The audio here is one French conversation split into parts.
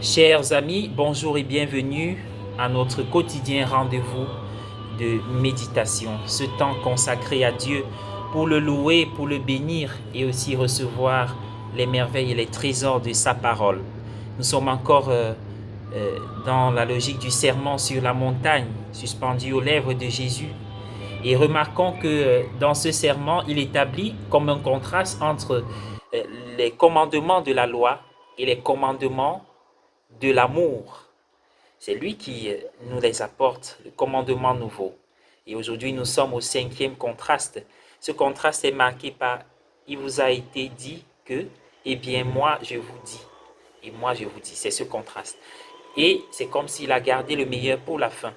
Chers amis, bonjour et bienvenue à notre quotidien rendez-vous de méditation. Ce temps consacré à Dieu pour le louer, pour le bénir et aussi recevoir les merveilles et les trésors de sa parole. Nous sommes encore dans la logique du sermon sur la montagne, suspendu aux lèvres de Jésus. Et remarquons que dans ce serment, il établit comme un contraste entre les commandements de la loi et les commandements de l'amour. C'est lui qui nous les apporte, le commandement nouveau. Et aujourd'hui, nous sommes au cinquième contraste. Ce contraste est marqué par, il vous a été dit que, eh bien moi je vous dis. Et moi je vous dis, c'est ce contraste. Et c'est comme s'il a gardé le meilleur pour la fin.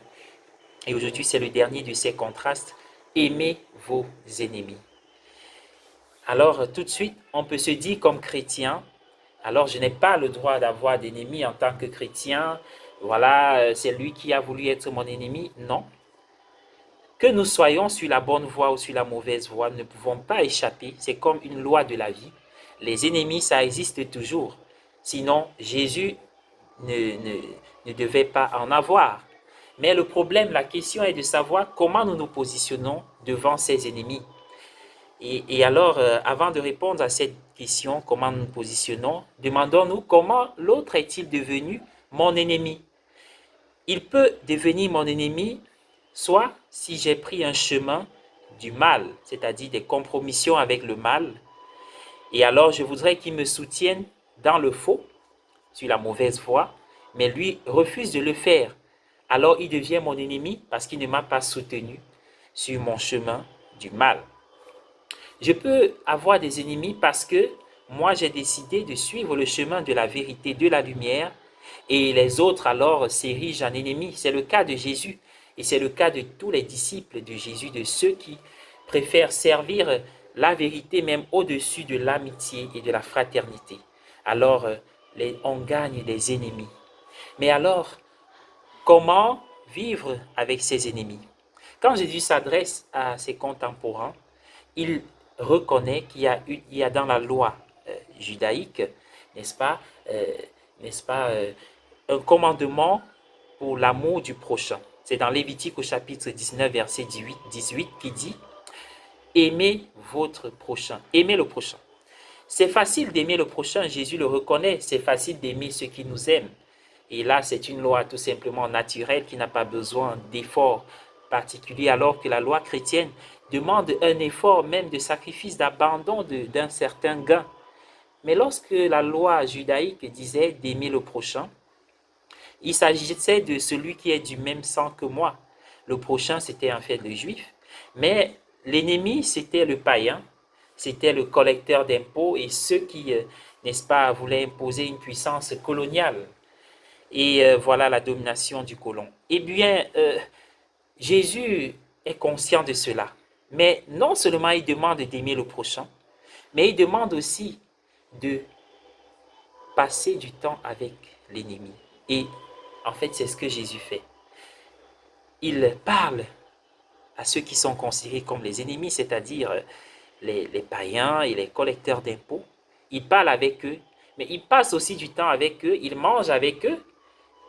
Et aujourd'hui, c'est le dernier de ces contrastes. Aimez vos ennemis. Alors, tout de suite, on peut se dire comme chrétien, alors je n'ai pas le droit d'avoir d'ennemis en tant que chrétien. Voilà, c'est lui qui a voulu être mon ennemi. Non. Que nous soyons sur la bonne voie ou sur la mauvaise voie, nous ne pouvons pas échapper. C'est comme une loi de la vie. Les ennemis, ça existe toujours. Sinon, Jésus ne, ne, ne devait pas en avoir. Mais le problème, la question est de savoir comment nous nous positionnons devant ces ennemis. Et alors, avant de répondre à cette question, comment nous nous positionnons, demandons-nous comment l'autre est-il devenu mon ennemi. Il peut devenir mon ennemi soit si j'ai pris un chemin du mal, c'est-à-dire des compromissions avec le mal, et alors je voudrais qu'il me soutienne dans le faux, sur la mauvaise voie, mais lui refuse de le faire. Alors il devient mon ennemi parce qu'il ne m'a pas soutenu sur mon chemin du mal. Je peux avoir des ennemis parce que moi j'ai décidé de suivre le chemin de la vérité, de la lumière, et les autres alors s'érigent en ennemis. C'est le cas de Jésus et c'est le cas de tous les disciples de Jésus, de ceux qui préfèrent servir la vérité même au-dessus de l'amitié et de la fraternité. Alors on gagne des ennemis. Mais alors, comment vivre avec ces ennemis? Quand Jésus s'adresse à ses contemporains, il reconnaît qu'il y a dans la loi judaïque, n'est-ce pas, euh, n'est-ce pas un commandement pour l'amour du prochain. C'est dans Lévitique au chapitre 19, verset 18 qui dit aimez votre prochain, aimez le prochain. C'est facile d'aimer le prochain, Jésus le reconnaît, c'est facile d'aimer ceux qui nous aiment. Et là, c'est une loi tout simplement naturelle qui n'a pas besoin d'efforts particuliers, alors que la loi chrétienne demande un effort même de sacrifice, d'abandon d'un certain gain. Mais lorsque la loi judaïque disait d'aimer le prochain, il s'agissait de celui qui est du même sang que moi. Le prochain, c'était en fait le juif, mais l'ennemi, c'était le païen, c'était le collecteur d'impôts et ceux qui, n'est-ce pas, voulaient imposer une puissance coloniale. Et voilà la domination du colon. Eh bien, Jésus est conscient de cela. Mais non seulement il demande d'aimer le prochain, mais il demande aussi de passer du temps avec l'ennemi. Et en fait, c'est ce que Jésus fait. Il parle à ceux qui sont considérés comme les ennemis, c'est-à-dire les païens et les collecteurs d'impôts. Il parle avec eux, mais il passe aussi du temps avec eux, il mange avec eux,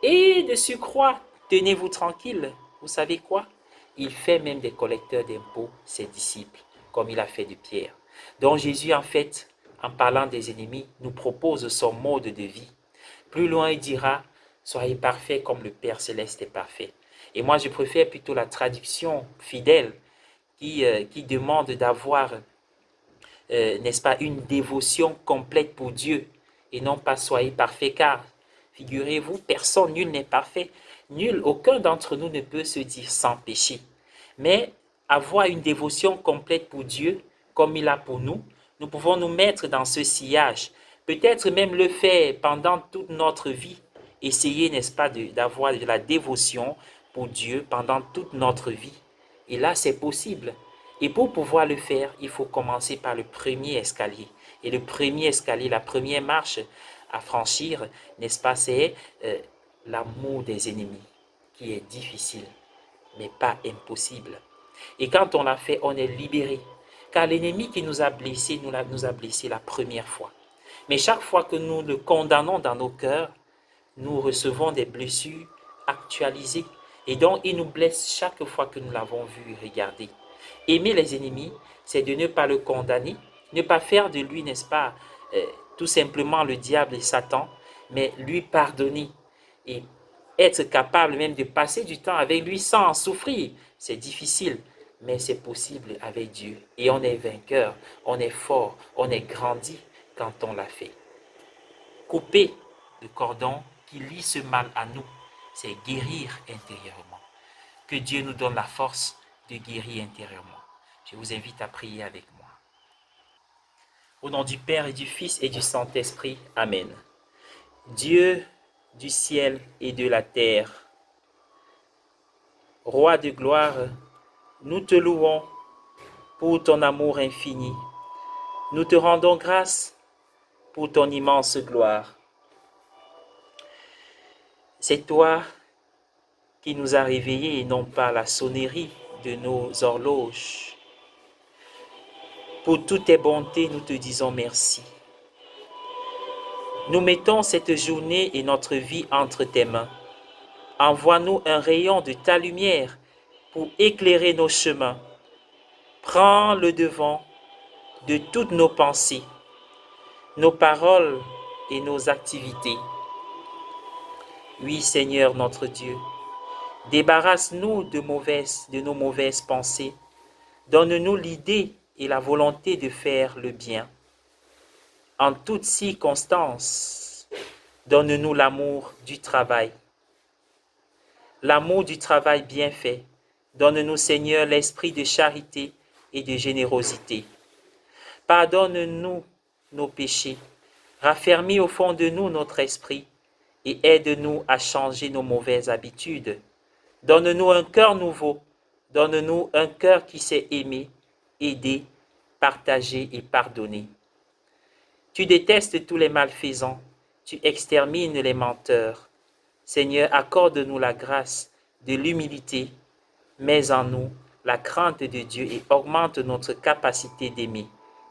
et de surcroît, tenez-vous tranquille, vous savez quoi? Il fait même des collecteurs d'impôts ses disciples, comme il a fait de Pierre. Donc Jésus, en fait, en parlant des ennemis, nous propose son mode de vie. Plus loin, il dira, soyez parfaits comme le Père céleste est parfait. Et moi, je préfère plutôt la traduction fidèle qui demande d'avoir, n'est-ce pas, une dévotion complète pour Dieu et non pas soyez parfaits car, figurez-vous, personne, nul n'est parfait. Nul, aucun d'entre nous ne peut se dire sans péché. Mais avoir une dévotion complète pour Dieu, comme il a pour nous, nous pouvons nous mettre dans ce sillage. Peut-être même le faire pendant toute notre vie. Essayer, n'est-ce pas, d'avoir de la dévotion pour Dieu pendant toute notre vie. Et là, c'est possible. Et pour pouvoir le faire, il faut commencer par le premier escalier. Et le premier escalier, la première marche à franchir, n'est-ce pas, c'est l'amour des ennemis, qui est difficile, mais pas impossible. Et quand on l'a fait, on est libéré. Car l'ennemi qui nous a blessés, nous a blessés la première fois. Mais chaque fois que nous le condamnons dans nos cœurs, nous recevons des blessures actualisées. Et donc, il nous blesse chaque fois que nous l'avons vu regarder. Aimer les ennemis, c'est de ne pas le condamner, ne pas faire de lui, n'est-ce pas, tout simplement le diable et Satan, mais lui pardonner et être capable même de passer du temps avec lui sans en souffrir. C'est difficile, mais c'est possible avec Dieu. Et on est vainqueur, on est fort, on est grandi quand on l'a fait. Couper le cordon qui lie ce mal à nous, c'est guérir intérieurement. Que Dieu nous donne la force de guérir intérieurement. Je vous invite à prier avec moi. Au nom du Père et du Fils et du Saint-Esprit. Amen. Dieu du ciel et de la terre, Roi de gloire, nous te louons pour ton amour infini. Nous te rendons grâce pour ton immense gloire. C'est toi qui nous as réveillés et non pas la sonnerie de nos horloges. Pour toutes tes bontés, nous te disons merci. Nous mettons cette journée et notre vie entre tes mains. Envoie-nous un rayon de ta lumière pour éclairer nos chemins. Prends le devant de toutes nos pensées, nos paroles et nos activités. Oui, Seigneur notre Dieu, débarrasse-nous de nos mauvaises pensées. Donne-nous l'idée et la volonté de faire le bien. En toutes circonstances, donne-nous l'amour du travail. L'amour du travail bien fait. Donne-nous, Seigneur, l'esprit de charité et de générosité. Pardonne-nous nos péchés. Raffermis au fond de nous notre esprit et aide-nous à changer nos mauvaises habitudes. Donne-nous un cœur nouveau. Donne-nous un cœur qui sait aimer, aider, partager et pardonner. Tu détestes tous les malfaisants. Tu extermines les menteurs. Seigneur, accorde-nous la grâce de l'humilité. Mets en nous la crainte de Dieu et augmente notre capacité d'aimer.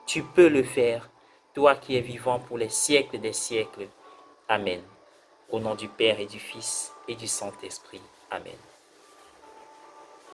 Tu peux le faire, toi qui es vivant pour les siècles des siècles. Amen. Au nom du Père et du Fils et du Saint-Esprit. Amen.